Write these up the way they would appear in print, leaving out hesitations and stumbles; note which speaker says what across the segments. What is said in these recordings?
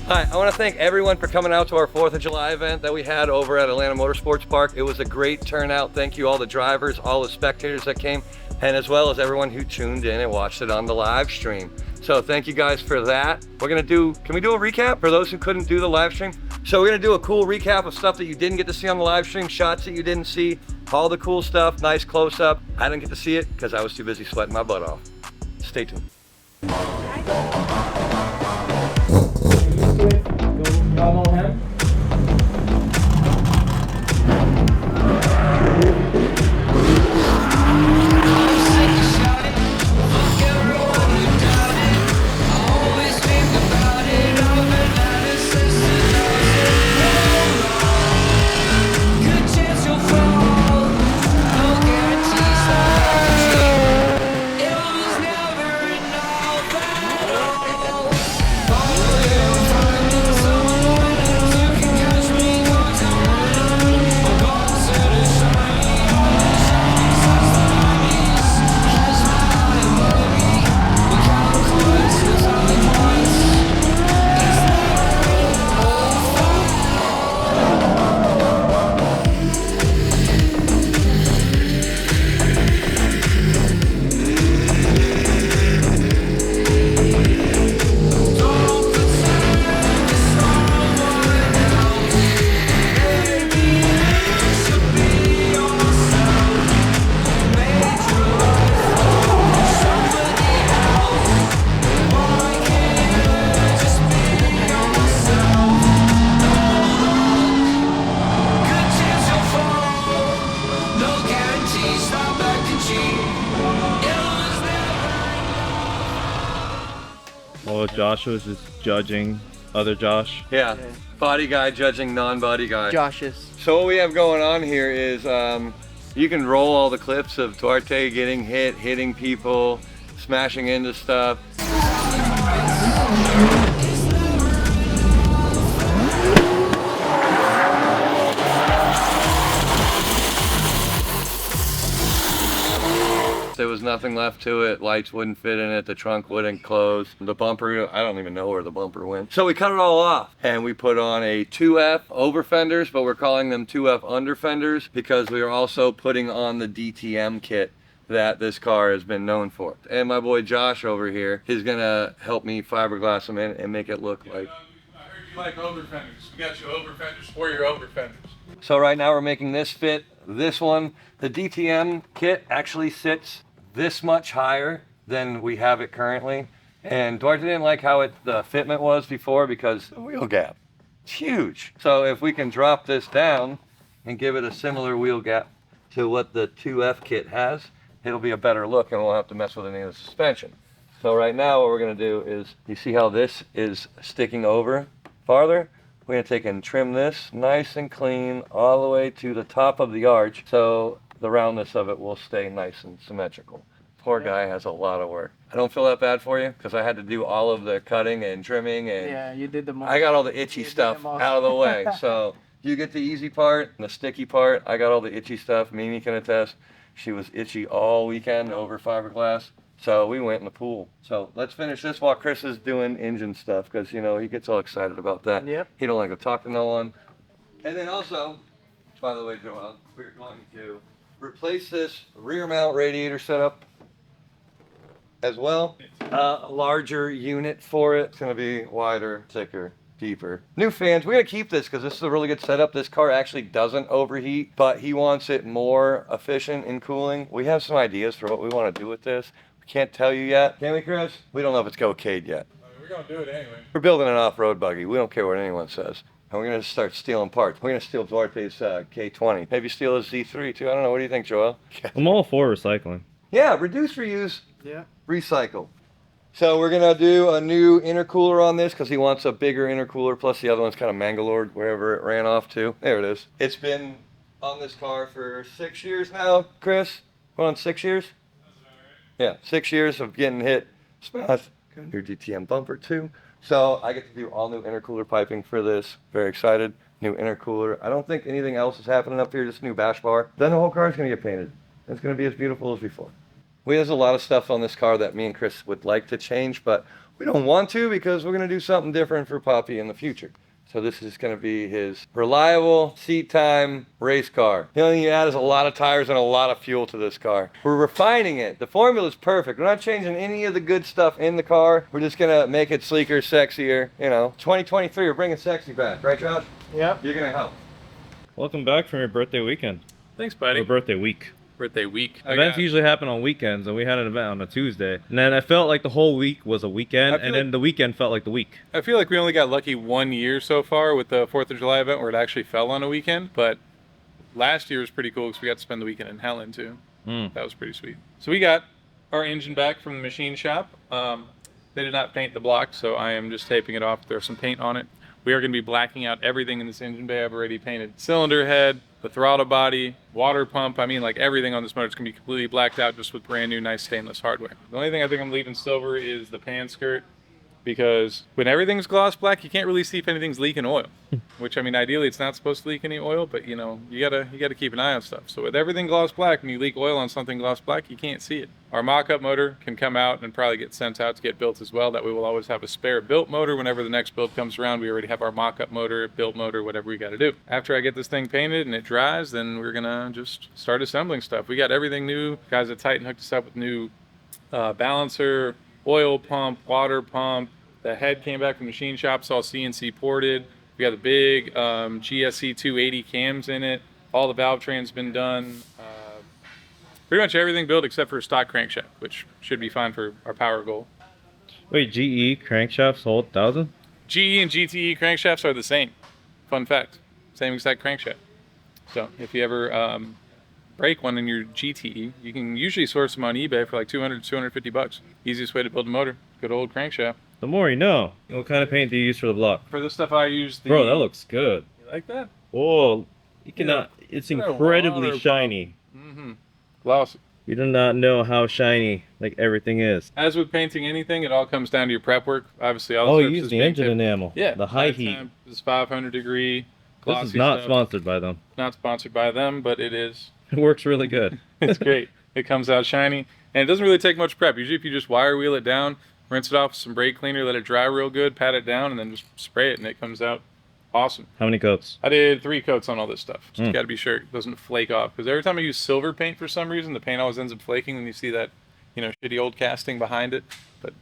Speaker 1: Hi, I want to thank everyone for coming out to our 4th of July event that we had over at Atlanta Motorsports Park. It was a great turnout. Thank you all the drivers, all the spectators that came, and as well as everyone who tuned in and watched it on the live stream. So thank you guys for that. We're gonna do, can we do a recap for those who couldn't do the live stream? So we're gonna do a cool recap of stuff that you didn't get to see on the live stream, shots that you didn't see, all the cool stuff, nice close up. I didn't get to see it because I was too busy sweating my butt off. Stay tuned.
Speaker 2: Follow him.
Speaker 3: Well, Josh was just judging other Josh.
Speaker 1: Yeah, body guy judging non-body guy.
Speaker 4: Josh's.
Speaker 1: So what we have going on here is you can roll all the clips of Duarte getting hit, hitting people, smashing into stuff. There was nothing left to it. Lights wouldn't fit in it. The trunk wouldn't close. The bumper, I don't even know where the bumper went. So we cut it all off and we put on a 2F over fenders, but we're calling them 2F under fenders because we are also putting on the DTM kit that this car has been known for. And my boy Josh over here is gonna help me fiberglass them in and make it look like.
Speaker 5: I heard you like over fenders. We got you over fenders for your over fenders.
Speaker 1: So right now we're making this fit this one. The DTM kit actually sits this much higher than we have it currently. And Duarte didn't like how the fitment was before because the wheel gap, it's huge. So if we can drop this down and give it a similar wheel gap to what the 2F kit has, it'll be a better look and we won't have to mess with any of the suspension. So right now what we're gonna do is, you see how this is sticking over farther? We're gonna take and trim this nice and clean all the way to the top of the arch so the roundness of it will stay nice and symmetrical. Poor guy has a lot of work. I don't feel that bad for you because I had to do all of the cutting and trimming and
Speaker 4: Yeah, you did the most.
Speaker 1: I got all the itchy stuff out of the way. So you get the easy part and the sticky part. I got all the itchy stuff. Mimi can attest. She was itchy all weekend over fiberglass. So we went in the pool. So let's finish this while Chris is doing engine stuff because, you know, he gets all excited about that.
Speaker 4: Yep.
Speaker 1: He don't like to talk to no one. And then also, by the way, Joel, we're going to replace this rear mount radiator setup as well. A larger unit for it. It's going to be wider, thicker, deeper. New fans, we're going to keep this because this is a really good setup. This car actually doesn't overheat, but he wants it more efficient in cooling. We have some ideas for what we want to do with this. We can't tell you yet. Can we, Chris? We don't know if it's okayed yet.
Speaker 5: We're going to do it anyway.
Speaker 1: We're building an off-road buggy. We don't care what anyone says. And we're going to start stealing parts. We're going to steal Duarte's K20. Maybe steal his Z3 too. I don't know. What do you think, Joel?
Speaker 3: I'm all for recycling.
Speaker 1: Yeah, reduce, reuse,
Speaker 4: Yeah.
Speaker 1: recycle. So we're going to do a new intercooler on this because he wants a bigger intercooler. Plus the other one's kind of mangalored wherever it ran off to. There it is. It's been on this car for 6 years now, Chris. We're on 6 years?
Speaker 5: That's all right.
Speaker 1: Yeah, 6 years of getting hit. Smash. Got a new DTM bumper too. So I get to do all new intercooler piping for this. Very excited. New intercooler. I don't think anything else is happening up here, just new bash bar. Then the whole car is going to get painted. It's going to be as beautiful as before. There's a lot of stuff on this car that me and Chris would like to change, but We don't want to because we're going to do something different for Poppy in the future. So this is going to be his reliable seat time race car. The only thing you add is a lot of tires and a lot of fuel to this car. We're refining it. The formula is perfect. We're not changing any of the good stuff in the car. We're just going to make it sleeker, sexier. You know, 2023, we're bringing sexy back. Right, Josh?
Speaker 2: Yep.
Speaker 1: You're going to help.
Speaker 3: Welcome back from your birthday weekend.
Speaker 5: Thanks, buddy.
Speaker 3: Or birthday week.
Speaker 5: Birthday week.
Speaker 3: Events usually happen on weekends, and we had an event on a Tuesday. And then I felt like the whole week was a weekend, and then the weekend felt like the week.
Speaker 5: I feel like we only got lucky 1 year so far with the 4th of July event where it actually fell on a weekend. But last year was pretty cool because we got to spend the weekend in Helen too. That was pretty sweet. So we got our engine back from the machine shop. They did not paint the block, so I am just taping it off. There's some paint on it. We are going to be blacking out everything in this engine bay. I've already painted cylinder head, the throttle body, water pump. I mean, like everything on this motor is going to be completely blacked out just with brand new nice stainless hardware. The only thing I think I'm leaving silver is the pan skirt, because when everything's gloss black, you can't really see if anything's leaking oil. Which, I mean, ideally it's not supposed to leak any oil, but you know, you gotta keep an eye on stuff. So with everything gloss black, when you leak oil on something gloss black, you can't see it. Our mock-up motor can come out and probably get sent out to get built as well. That way we'll always have a spare built motor whenever the next build comes around. We already have our mock-up motor, built motor, whatever we gotta do. After I get this thing painted and it dries, then we're gonna just start assembling stuff. We got everything new. Guys at Titan hooked us up with new balancer, oil pump, water pump. The head came back from the machine shop, it's all CNC ported. We got the big GSC 280 cams in it. All the valve train's been done. Pretty much everything built except for a stock crankshaft, which should be fine for our power goal.
Speaker 3: Wait, GE crankshafts hold 1,000?
Speaker 5: GE and GTE crankshafts are the same. Fun fact, same exact crankshaft. So if you ever break one in your GTE, you can usually source them on eBay for like 200, 250 bucks. Easiest way to build a motor, good old crankshaft.
Speaker 3: The more you know. What kind of paint do you use for the block?
Speaker 5: For this stuff I use the...
Speaker 3: Bro, that looks good.
Speaker 5: You like that?
Speaker 3: Whoa, you cannot, it's
Speaker 5: Look at that
Speaker 3: incredibly
Speaker 5: water
Speaker 3: shiny.
Speaker 5: Mm-hmm. Glossy.
Speaker 3: You do not know how shiny like everything is.
Speaker 5: As with painting anything, it all comes down to your prep work. Obviously, all
Speaker 3: Oh,
Speaker 5: the
Speaker 3: you
Speaker 5: surfaces
Speaker 3: use the
Speaker 5: being
Speaker 3: engine
Speaker 5: kept-
Speaker 3: enamel.
Speaker 5: Yeah,
Speaker 3: The high heat.
Speaker 5: temp is 500 degree. Glossy
Speaker 3: This is not
Speaker 5: stuff.
Speaker 3: sponsored by them.
Speaker 5: Not sponsored by them, but it is.
Speaker 3: It works really good.
Speaker 5: It's great. It comes out shiny, and it doesn't really take much prep. Usually, if you just wire wheel it down, rinse it off with some brake cleaner, let it dry real good, pat it down, and then just spray it, and it comes out awesome.
Speaker 3: How many coats?
Speaker 5: I did 3 coats on all this stuff. Just got to be sure it doesn't flake off, because every time I use silver paint for some reason, the paint always ends up flaking, and you see that, you know, shitty old casting behind it. But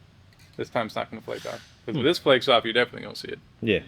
Speaker 5: this time it's not going to flake off. Because if this flakes off, you're definitely going to see it.
Speaker 3: Yeah.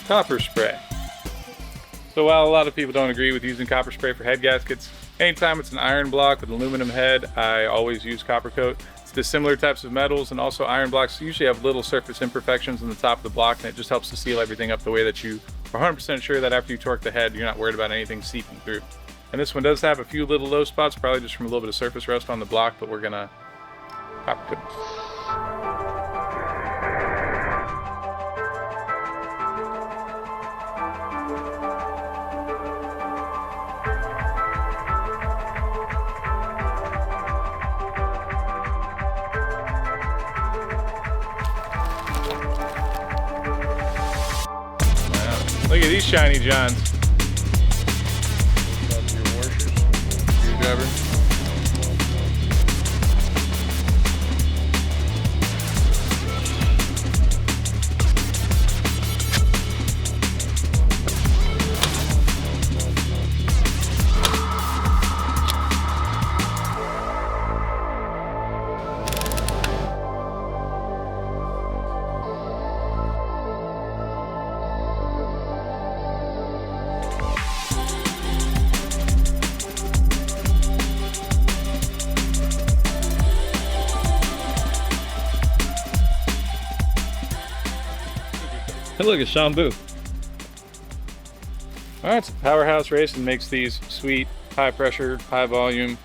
Speaker 5: Copper spray. So while a lot of people don't agree with using copper spray for head gaskets, anytime it's an iron block with an aluminum head, I always use copper coat. It's the similar types of metals, and also iron blocks usually have little surface imperfections on the top of the block, and it just helps to seal everything up the way that you are 100% sure that after you torque the head, you're not worried about anything seeping through. And this one does have a few little low spots, probably just from a little bit of surface rust on the block, but we're gonna copper coat. Look at these shiny johns. Your washers, screwdriver.
Speaker 3: Hey, look, it's Sean Boo.
Speaker 5: All right, so Powerhouse Racing makes these sweet, high pressure, high volume,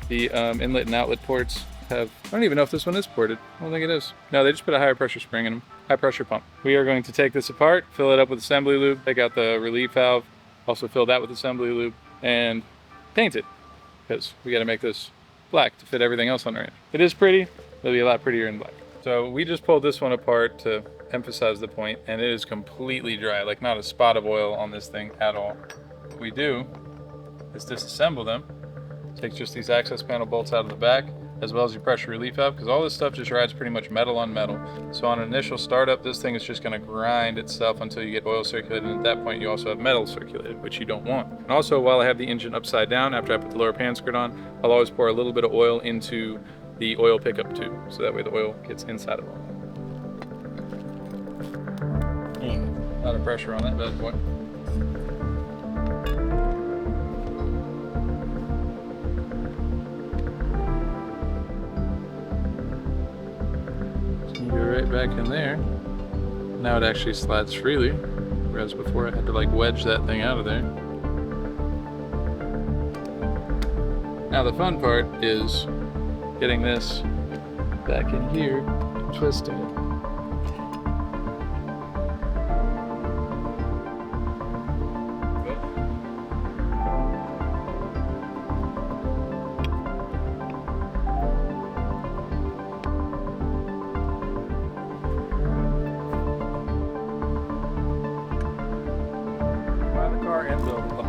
Speaker 5: the inlet and outlet ports I don't even know if this one is ported. I don't think it is. No, they just put a higher pressure spring in them. High pressure pump. We are going to take this apart, fill it up with assembly lube, take out the relief valve, also fill that with assembly lube, and paint it. Because we got to make this black to fit everything else on our engine. It is pretty, it'll be a lot prettier in black. So we just pulled this one apart to emphasize the point, and it is completely dry, like not a spot of oil on this thing at all. What we do is disassemble them, take just these access panel bolts out of the back, as well as your pressure relief valve, because all this stuff just rides pretty much metal on metal. So on initial startup, this thing is just gonna grind itself until you get oil circulated, and at that point you also have metal circulated, which you don't want. And also, while I have the engine upside down, after I put the lower pan skirt on, I'll always pour a little bit of oil into the oil pickup tube, so that way the oil gets inside of it. A lot of pressure on that bad boy. Go right back in there. Now it actually slides freely, whereas before I had to like wedge that thing out of there. Now the fun part is getting this back in here, twisting it.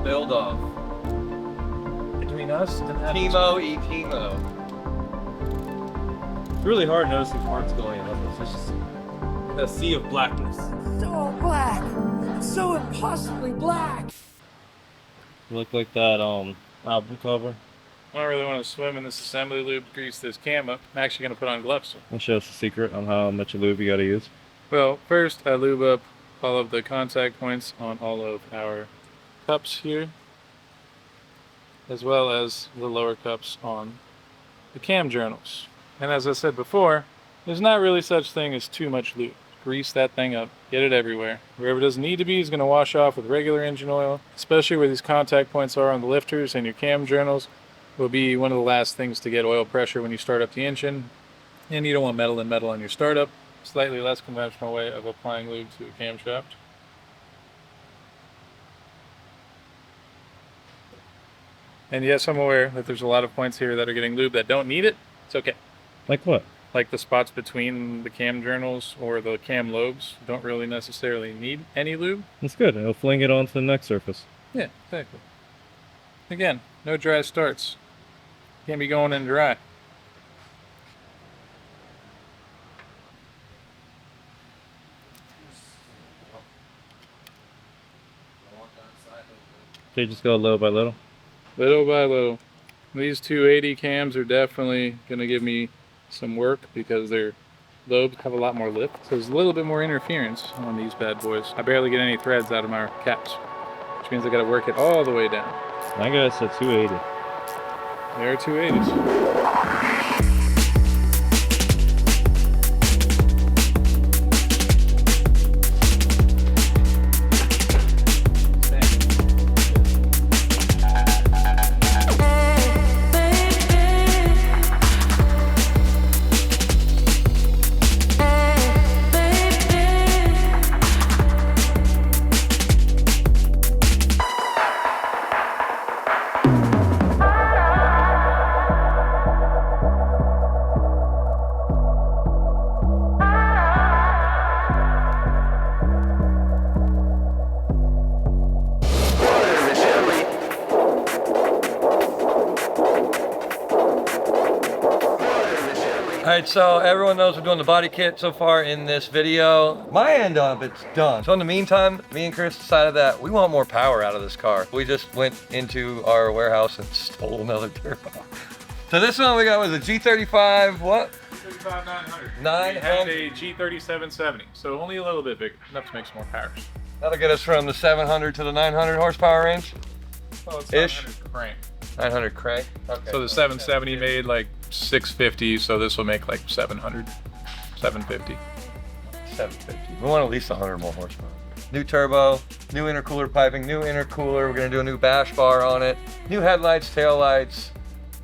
Speaker 1: Build off.
Speaker 2: Between us and that.
Speaker 1: Timo e Timo.
Speaker 3: It's really hard noticing parts going up. It's just a sea of blackness.
Speaker 4: So black, so impossibly black.
Speaker 3: You look like that album cover.
Speaker 5: I don't really want to swim in this assembly lube, grease this cam up. I'm actually going to put on gloves.
Speaker 3: I'll show us the secret on how much lube you gotta use.
Speaker 5: Well, first I lube up all of the contact points on all of our cups here, as well as the lower cups on the cam journals. And as I said before, there's not really such thing as too much lube. Grease that thing up, get it everywhere. Wherever it doesn't need to be is going to wash off with regular engine oil, especially where these contact points are on the lifters and your cam journals will be one of the last things to get oil pressure when you start up the engine. And you don't want metal and metal on your startup. Slightly less conventional way of applying lube to a camshaft. And yes, I'm aware that there's a lot of points here that are getting lube that don't need it. It's okay.
Speaker 3: Like what?
Speaker 5: Like the spots between the cam journals or the cam lobes don't really necessarily need any lube.
Speaker 3: It's good. It'll fling it onto the next surface.
Speaker 5: Yeah, exactly. Again, no dry starts. Can't be going in dry.
Speaker 3: So you just go little by little.
Speaker 5: Little by little. These 280 cams are definitely going to give me some work because their lobes have a lot more lift. So there's a little bit more interference on these bad boys. I barely get any threads out of my caps, which means I got to work it all the way down.
Speaker 3: I guess a 280.
Speaker 5: There are 280s.
Speaker 1: Alright, so everyone knows we're doing the body kit so far in this video. My end of it's done. So in the meantime, me and Chris decided that we want more power out of this car. We just went into our warehouse and stole another turbo. So this one we got was a G35, what?
Speaker 5: 35-900.
Speaker 1: 900.
Speaker 5: We had a G3770, so only a little bit bigger, enough to make some more powers.
Speaker 1: That'll get us from the 700 to the 900 horsepower range.
Speaker 5: Oh, it's
Speaker 1: Ish.
Speaker 5: 900 crank.
Speaker 1: 900 crank. Okay.
Speaker 5: So the 770 made like 650, so this will make like 700, 750.
Speaker 1: 750. We want at least 100 more horsepower. New turbo, new intercooler piping, new intercooler. We're gonna do a new bash bar on it. New headlights, taillights.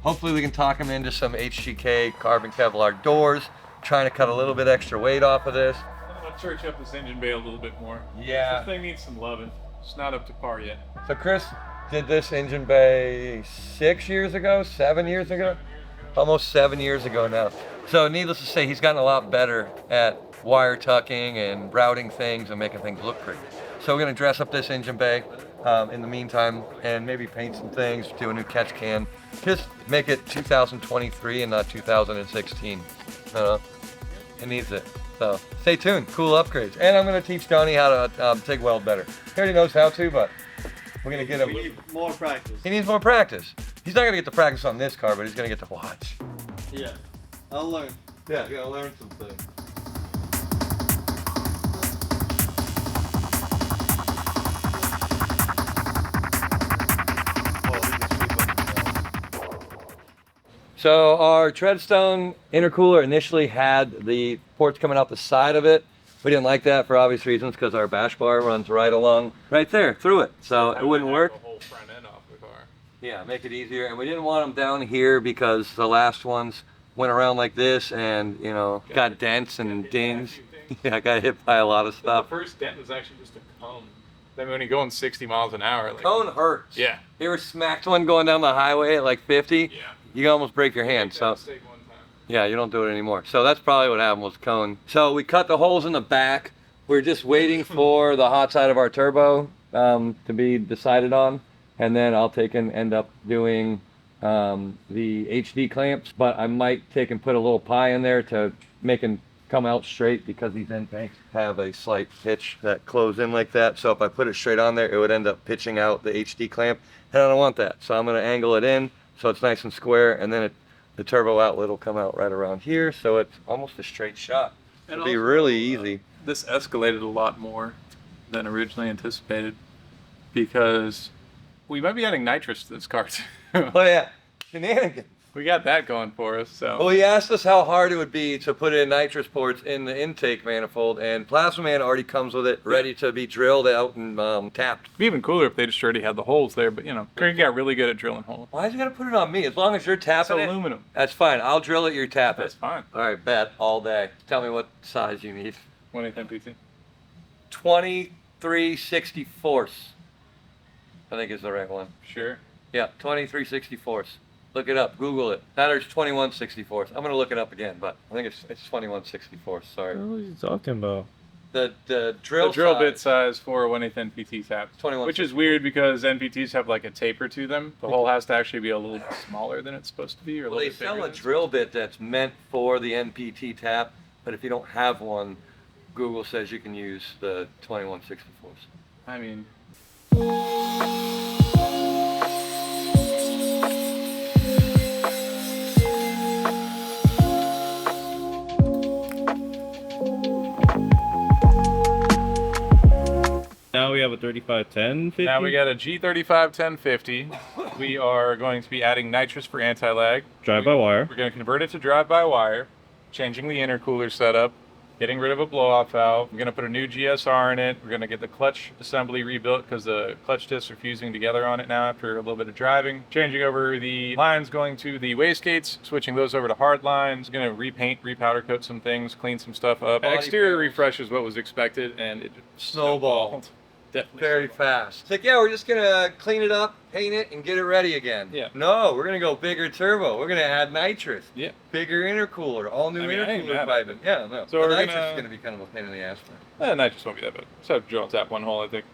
Speaker 1: Hopefully we can talk him into some HGK carbon Kevlar doors. Trying to cut a little bit extra weight off of this.
Speaker 5: I'm gonna church up this engine bay a little bit more.
Speaker 1: Yeah.
Speaker 5: This thing needs some loving. It's not up to par yet.
Speaker 1: So Chris did this engine bay 6 years ago, 7 years ago? Almost 7 years ago now. So needless to say, he's gotten a lot better at wire tucking and routing things and making things look pretty. So we're gonna dress up this engine bay in the meantime and maybe paint some things, do a new catch can. Just make it 2023 and not 2016. It needs it. So stay tuned, cool upgrades. And I'm gonna teach Johnny how to TIG weld better. He already knows how to, but we're gonna get him.
Speaker 6: We need more practice.
Speaker 1: He needs more practice. He's not gonna get to practice on this car, but he's gonna get to watch.
Speaker 6: Yeah, I'll learn.
Speaker 1: Yeah, you gotta learn some things. So our Treadstone intercooler initially had the ports coming out the side of it. We didn't like that for obvious reasons because our bash bar runs right along, right there, through it. So it wouldn't work.
Speaker 5: The whole front end off the car.
Speaker 1: Yeah, make it easier. And we didn't want them down here because the last ones went around like this and, you know, got dents and dings. Yeah, I got hit by a lot of
Speaker 5: The
Speaker 1: stuff.
Speaker 5: first dent was actually just a cone. Then when you're going 60 miles an hour, like,
Speaker 1: Cone hurts.
Speaker 5: yeah,
Speaker 1: You ever smacked one going down the highway at like 50?
Speaker 5: yeah.
Speaker 1: You can almost break your hand.
Speaker 5: Make that
Speaker 1: So
Speaker 5: mistake one time.
Speaker 1: yeah, you don't do it anymore. So that's probably what happened was cone. So we cut the holes in the back. We're just waiting for the hot side of our turbo to be decided on. And then I'll take and end up doing the HD clamps. But I might take and put a little pie in there to make them come out straight because these end tanks have a slight pitch that close in like that. So if I put it straight on there, it would end up pitching out the HD clamp. And I don't want that. So I'm going to angle it in so it's nice and square. And then the turbo outlet will come out right around here. So it's almost a straight shot. It'll be really easy.
Speaker 5: This escalated a lot more than originally anticipated because we might be adding nitrous to this car too.
Speaker 1: Oh yeah, shenanigans.
Speaker 5: We got that going for us, so.
Speaker 1: Well, he asked us how hard it would be to put in nitrous ports in the intake manifold, and Plasma Man already comes with it ready to be drilled out and tapped.
Speaker 5: It'd be even cooler if they just already had the holes there, but you know, Craig got really good at drilling holes.
Speaker 1: Why is he gonna put it on me? As long as you're
Speaker 5: It's
Speaker 1: tapping it,
Speaker 5: aluminum.
Speaker 1: that's fine. I'll drill it, you tap
Speaker 5: That's
Speaker 1: it.
Speaker 5: fine.
Speaker 1: All right, bet all day. Tell me what size you need.
Speaker 5: 1/8 PT.
Speaker 1: 23/64. I think is the right one.
Speaker 5: Sure.
Speaker 1: Yeah, 23/64. Look it up. Google it. Now there's 21/64. I'm gonna look it up again, but I think it's 21/64. Sorry.
Speaker 3: What are you talking about?
Speaker 1: The drill
Speaker 5: The drill
Speaker 1: size,
Speaker 5: bit size for a 1/8 NPT tap.
Speaker 1: 21.
Speaker 5: Which is weird because NPTs have like a taper to them. The hole has to actually be a little bit smaller than it's supposed to be, or a
Speaker 1: Well,
Speaker 5: little
Speaker 1: they
Speaker 5: bit
Speaker 1: sell
Speaker 5: bigger
Speaker 1: a
Speaker 5: than it's
Speaker 1: drill bit that's meant for the NPT tap, but if you don't have one, Google says you can use the 21/64.
Speaker 5: I mean,
Speaker 3: Now we have a 3510 50.
Speaker 5: now we got a G35 1050. We are going to be adding nitrous for anti-lag.
Speaker 3: drive-by-wire.
Speaker 5: We're going to convert it to drive-by-wire, changing the intercooler setup, getting rid of a blow-off valve. We're going to put a new GSR in it. We're going to get the clutch assembly rebuilt because the clutch discs are fusing together on it now after a little bit of driving. Changing over the lines going to the wastegates, switching those over to hard lines. Going to repaint, repowder coat some things, clean some stuff up.
Speaker 1: Body
Speaker 5: Exterior
Speaker 1: panels.
Speaker 5: refresh is what was expected, and it
Speaker 1: Snowballed.
Speaker 5: Definitely.
Speaker 1: Very fast. It's like, yeah, we're just gonna clean it up, paint it, and get it ready again.
Speaker 5: Yeah.
Speaker 1: No, we're gonna go bigger turbo. We're gonna add nitrous.
Speaker 5: Yeah.
Speaker 1: Bigger intercooler, all new
Speaker 5: I mean, I ain't
Speaker 1: intercooler
Speaker 5: mad at
Speaker 1: piping.
Speaker 5: it.
Speaker 1: Yeah, no.
Speaker 5: So
Speaker 1: the
Speaker 5: we're
Speaker 1: nitrous
Speaker 5: gonna-
Speaker 1: is gonna be kind of a pain in the ass for it.
Speaker 5: Nitrous won't be that bad. Just have to drill and tap one hole, I think.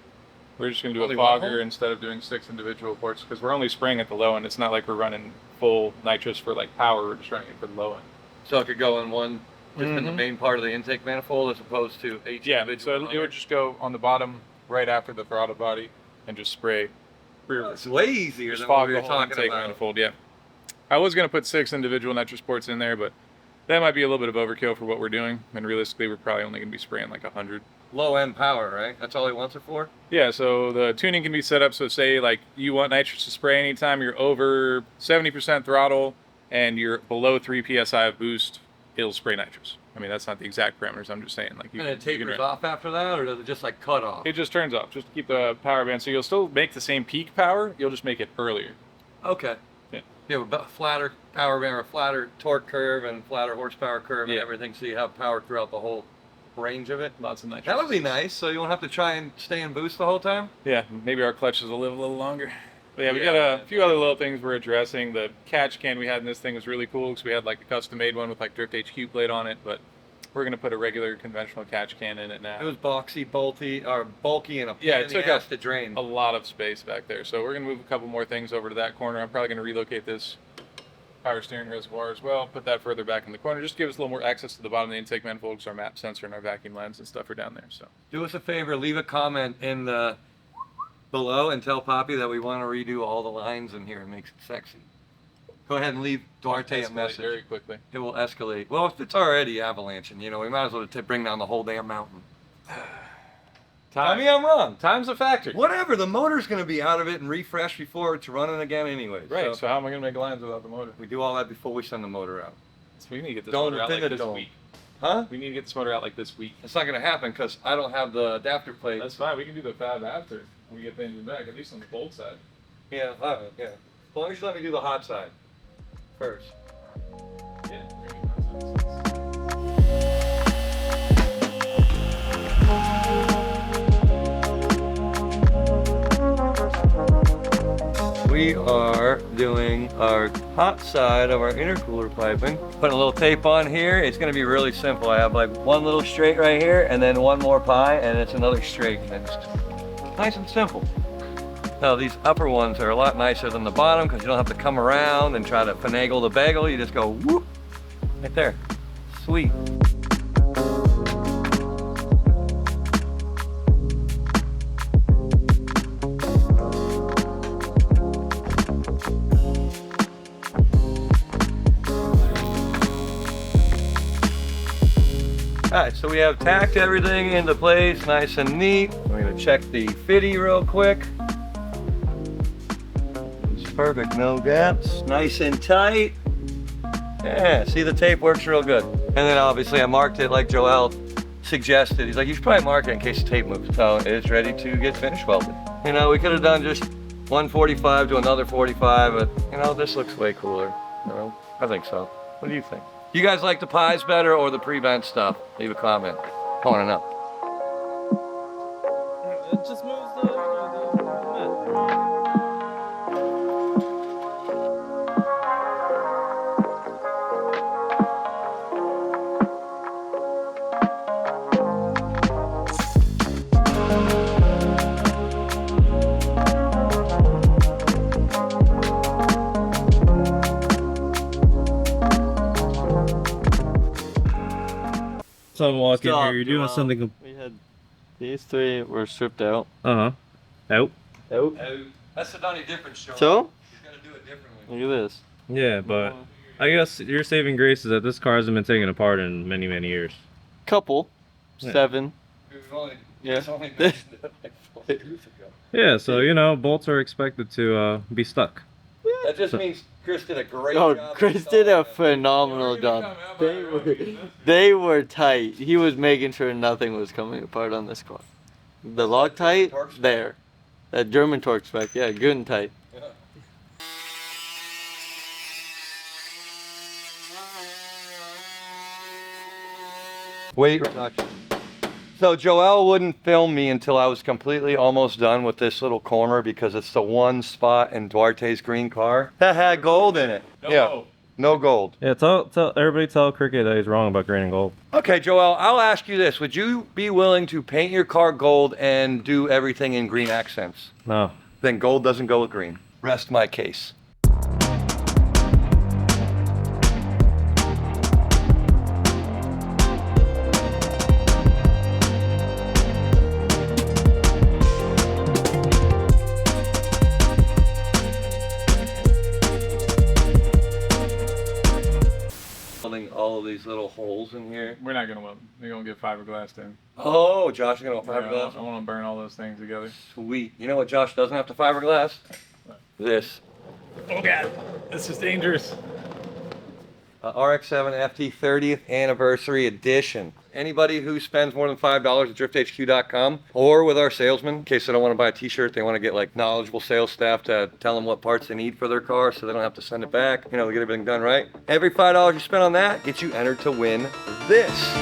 Speaker 5: We're just going to do
Speaker 1: Only
Speaker 5: a
Speaker 1: one
Speaker 5: fogger
Speaker 1: hole?
Speaker 5: instead of doing 6 individual ports because we're only spraying at the low end. It's not like we're running full nitrous for like power. We're just running it for the low end.
Speaker 1: So it could go in one, just in the
Speaker 5: Mhm.
Speaker 1: main part of the intake manifold, as opposed to each
Speaker 5: Yeah,
Speaker 1: individual.
Speaker 5: so it would just go on the bottom right after the throttle body and just spray.
Speaker 1: It's way easier
Speaker 5: Just
Speaker 1: than what
Speaker 5: fog
Speaker 1: we
Speaker 5: the
Speaker 1: were
Speaker 5: whole
Speaker 1: talking
Speaker 5: intake
Speaker 1: about.
Speaker 5: manifold, yeah. I was going to put 6 individual nitrous ports in there, but that might be a little bit of overkill for what we're doing. And realistically, we're probably only going to be spraying like 100.
Speaker 1: Low end power, right? That's all he wants it for?
Speaker 5: Yeah, so the tuning can be set up so say like you want nitrous to spray anytime you're over 70% throttle and you're below 3 psi of boost, it'll spray nitrous. I mean, that's not the exact parameters, I'm just saying. Like
Speaker 1: And it
Speaker 5: you can
Speaker 1: tapers
Speaker 5: run-
Speaker 1: off after that, or does it just like cut off?
Speaker 5: It just turns off, just to keep the power band. So you'll still make the same peak power, you'll just make it earlier.
Speaker 1: Okay.
Speaker 5: Yeah.
Speaker 1: You have a flatter power band or a flatter torque curve and flatter horsepower curve and everything, so you have power throughout the whole range of it.
Speaker 5: Lots of nitrous.
Speaker 1: That would be nice, so you won't have to try and stay in boost the whole time.
Speaker 5: Yeah, maybe our clutches will live a little longer. But yeah, we got a few other little things we're addressing. The catch can we had in this thing was really cool because we had like a custom made one with like Drift HQ plate on it, but we're gonna put a regular conventional catch can in it now.
Speaker 1: It was bulky, and a pain
Speaker 5: Yeah,
Speaker 1: in
Speaker 5: it took
Speaker 1: the ass
Speaker 5: up
Speaker 1: to drain.
Speaker 5: a lot of space back there. So we're gonna move a couple more things over to that corner. I'm probably gonna relocate this power steering reservoir as well, put that further back in the corner, just give us a little more access to the bottom of the intake manifold because our map sensor and our vacuum lens and stuff are down there. So
Speaker 1: Do us a favor, leave a comment in the below and tell Poppy that we want to redo all the lines in here and makes it sexy. Go ahead and leave Duarte a
Speaker 5: escalate
Speaker 1: message.
Speaker 5: very quickly.
Speaker 1: It will escalate. Well, if it's already avalanching, you know, we might as well bring down the whole damn mountain. Tell me I'm wrong.
Speaker 5: Time's a factor.
Speaker 1: Whatever, the motor's going to be out of it and refreshed before it's running again anyway.
Speaker 5: Right. So how am I gonna make lines without the motor?
Speaker 1: We do all that before we send the motor out.
Speaker 5: So we need to get this
Speaker 1: Don't
Speaker 5: motor out
Speaker 1: think
Speaker 5: like
Speaker 1: it
Speaker 5: this
Speaker 1: don't.
Speaker 5: week.
Speaker 1: Huh?
Speaker 5: We need to get this motor out like this week.
Speaker 1: It's not going to happen because I don't have the adapter plate.
Speaker 5: That's fine. We can do the fab after we get the engine back, at least on the bolt side.
Speaker 1: Yeah, yeah. As long as you let me do the hot side first.
Speaker 5: Yeah.
Speaker 1: We are doing our hot side of our intercooler piping. Put a little tape on here. It's gonna be really simple. I have like one little straight right here and then one more pie and it's another straight next. Nice and simple. Now these upper ones are a lot nicer than the bottom because you don't have to come around and try to finagle the bagel. You just go whoop, right there. Sweet. Alright, so we have tacked everything into place, nice and neat. We're gonna check the fitty real quick. It's perfect, no gaps, nice and tight. Yeah, see the tape works real good. And then obviously I marked it like Joel suggested. He's like, you should probably mark it in case the tape moves. So it is ready to get finish welded. You know, we could have done just 145 to another 45, but you know, this looks way cooler. You know, I think so. What do you think? You guys like the pies better or the pre-bent stuff? Leave a comment. I want to know.
Speaker 3: It just moves the So I'm walking
Speaker 6: Stop,
Speaker 3: here, you're doing
Speaker 6: Joel.
Speaker 3: something.
Speaker 6: We had these three were stripped out.
Speaker 3: Uh-huh. Out.
Speaker 6: Out.
Speaker 1: That's the only difference, Joel.
Speaker 6: So?
Speaker 1: He's gonna do it differently.
Speaker 6: Look at this.
Speaker 3: Yeah, but I guess your saving grace is that this car hasn't been taken apart in many, many years.
Speaker 6: Couple.
Speaker 3: Yeah.
Speaker 6: 7.
Speaker 1: Yeah. It's only been like 4 years ago.
Speaker 3: Yeah, so you know, bolts are expected to be stuck.
Speaker 1: That just means Chris did a great
Speaker 6: Oh,
Speaker 1: job.
Speaker 6: Chris did a
Speaker 1: installing them.
Speaker 6: phenomenal job. They were tight. He was making sure nothing was coming apart on this car. The Loctite,
Speaker 1: Torque spec?
Speaker 6: there. That German torque spec, yeah, good and tight.
Speaker 1: Yeah. Weight reduction. So Joel wouldn't film me until I was completely almost done with this little corner because it's the one spot in Duarte's green car that had gold in it. Yeah, no gold.
Speaker 3: Yeah, everybody tell Cricket that he's wrong about green and gold.
Speaker 1: Okay, Joel, I'll ask you this. Would you be willing to paint your car gold and do everything in green accents?
Speaker 3: No.
Speaker 1: Then gold doesn't go with green. Rest my case. Building all of these little holes in here.
Speaker 5: We're not gonna weld them. We're gonna get fiberglass in.
Speaker 1: Oh, Josh is gonna
Speaker 5: I
Speaker 1: fiberglass.
Speaker 5: want to burn all those things together.
Speaker 1: Sweet. You know what Josh doesn't have to fiberglass? This.
Speaker 5: Oh god, this is dangerous.
Speaker 1: RX-7 FT 30th Anniversary Edition. Anybody who spends more than $5 at drifthq.com or with our salesman, in case they don't want to buy a t-shirt, they want to get like knowledgeable sales staff to tell them what parts they need for their car so they don't have to send it back, you know, get everything done right. Every $5 you spend on that gets you entered to win this.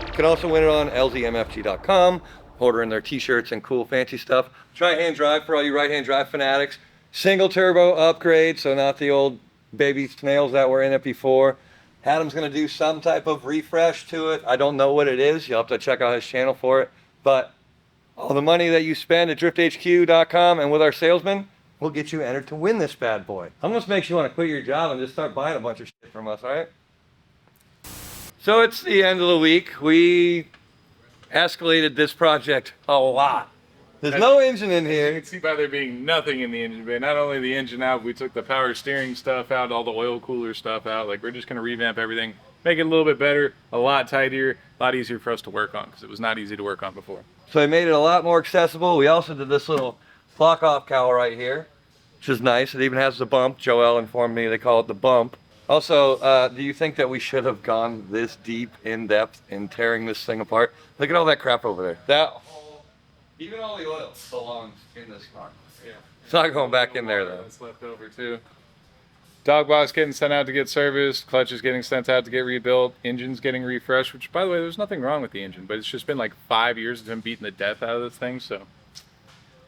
Speaker 1: You can also win it on lzmfg.com, ordering their t-shirts and cool fancy stuff. Right-hand drive for all you right-hand drive fanatics. Single turbo upgrade, so not the old baby snails that were in it before. Adam's gonna do some type of refresh to it. I don't know what it is. You'll have to check out his channel for it. But all the money that you spend at drifthq.com and with our salesman will get you entered to win this bad boy. Almost makes you want to quit your job and just start buying a bunch of shit from us, all right? So it's the end of the week. We escalated this project a lot. There's no engine in
Speaker 5: You
Speaker 1: here.
Speaker 5: can see by there being nothing in the engine bay. Not only the engine out, we took the power steering stuff out, all the oil cooler stuff out. Like, we're just going to revamp everything, make it a little bit better, a lot tidier, a lot easier for us to work on because it was not easy to work on before.
Speaker 1: So I made it a lot more accessible. We also did this little block off cowl right here, which is nice. It even has the bump. Joel informed me they call it the bump. Also, do you think that we should have gone this deep in depth in tearing this thing apart? Look at all that crap over there. That whole, even all the oil belongs in this car.
Speaker 5: Yeah.
Speaker 1: It's not going back in there though.
Speaker 5: It's left over too. Dog box getting sent out to get serviced, clutch is getting sent out to get rebuilt, engine's getting refreshed, which by the way, there's nothing wrong with the engine, but it's just been like 5 years of him beating the death out of this thing, so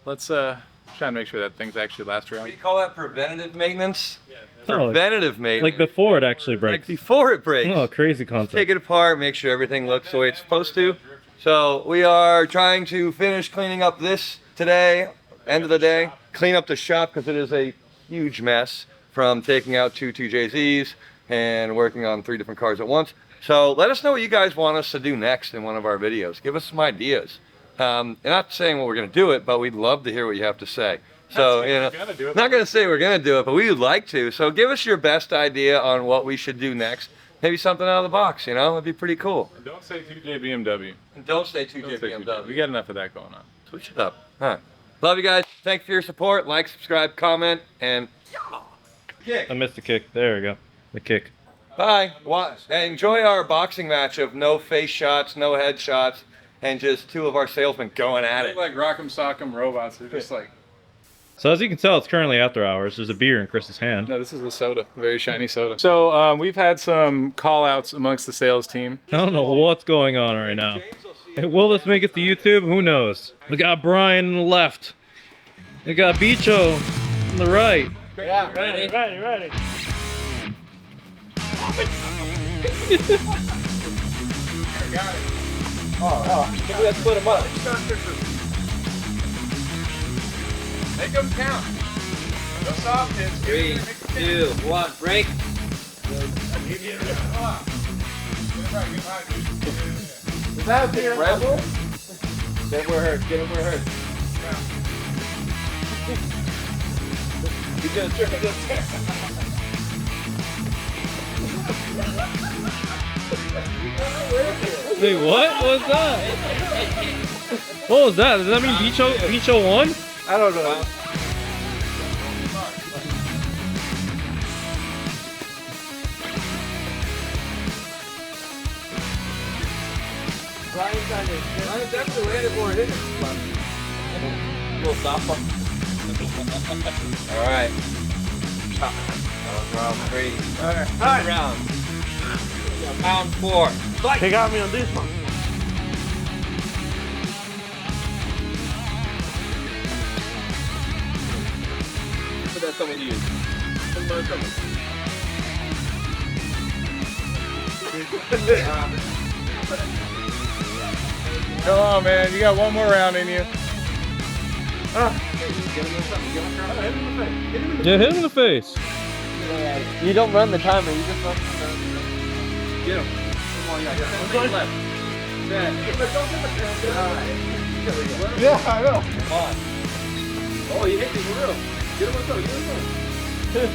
Speaker 5: let's try and make sure that things actually last around.
Speaker 1: We call that preventative maintenance.
Speaker 5: Yeah,
Speaker 3: Oh,
Speaker 1: Preventative maintenance.
Speaker 3: like before it actually
Speaker 1: Like
Speaker 3: breaks.
Speaker 1: before it breaks.
Speaker 3: Oh, crazy concept.
Speaker 1: Take it apart, make sure everything looks the way it's supposed to. So we are trying to finish cleaning up this today, end of the day. Clean up the shop because it is a huge mess from taking out two 2JZs and working on 3 different cars at once. So let us know what you guys want us to do next in one of our videos. Give us some ideas. Not saying what we're going to do it, but we'd love to hear what you have to say. So, you know, not going to say we're going to do it, but we would like to. So give us your best idea on what we should do next. Maybe something out of the box, you know? It'd be pretty cool.
Speaker 5: And don't say 2J BMW.
Speaker 1: And don't say 2J
Speaker 5: Don't say 2J.
Speaker 1: BMW.
Speaker 5: We got enough of that going on.
Speaker 1: Switch it up. All right. Love you guys. Thanks for your support. Like, subscribe, comment, and kick.
Speaker 3: I missed the kick. There we go. The kick.
Speaker 1: Bye. Enjoy our boxing match of no face shots, no head shots, and just 2 of our salesmen going at
Speaker 5: They
Speaker 1: it.
Speaker 5: look like Rock'em Sock'em robots. They're just like,
Speaker 3: So as you can tell, it's currently after hours. There's a beer in Chris's hand.
Speaker 5: no, this is a soda, very shiny soda. So we've had some call outs amongst the sales team.
Speaker 3: I don't know what's going on right now. Hey, will this make it to YouTube? Who knows? We got Brian on the left. We got Bicho on the right.
Speaker 2: Yeah, ready. Let's split them up.
Speaker 5: Make them count. No soft hits.
Speaker 2: 3, 2, 1, break. Is that a beer? Red Bull? Get where it hurts. Get him where it hurts. He's gonna trip
Speaker 3: Wait, what was that? What was that? Does that mean Bicho won?
Speaker 2: I don't know. Brian's definitely landed more hit. Little softball.
Speaker 1: All right.
Speaker 2: Round 3. All right. Round. Round 4.
Speaker 7: They got me on this one.
Speaker 2: Put that someone to use.
Speaker 5: Come on, man. You got one more round in you.
Speaker 3: Yeah, hit him in the face.
Speaker 6: You don't run the timer, you just run the timer.
Speaker 2: Get him. Come on, yeah. Left.
Speaker 7: Yeah, I know.
Speaker 2: Come on. Oh, you hit me for real. Get him on top. Get him on top. Well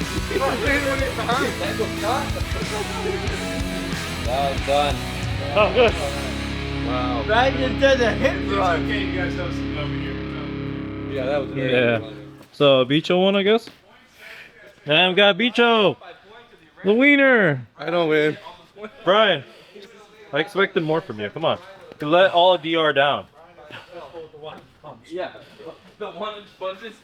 Speaker 2: done.
Speaker 3: Oh, good.
Speaker 2: Wow.
Speaker 6: Brandon did a hit run.
Speaker 2: Yeah, that was very
Speaker 3: Yeah.
Speaker 2: good.
Speaker 3: So, Bicho won, I guess? And we got Bicho! The wiener!
Speaker 2: I don't win.
Speaker 3: Brian, I expected more from you. Come on. You let all of DR down.
Speaker 2: Yeah. The one in sponges.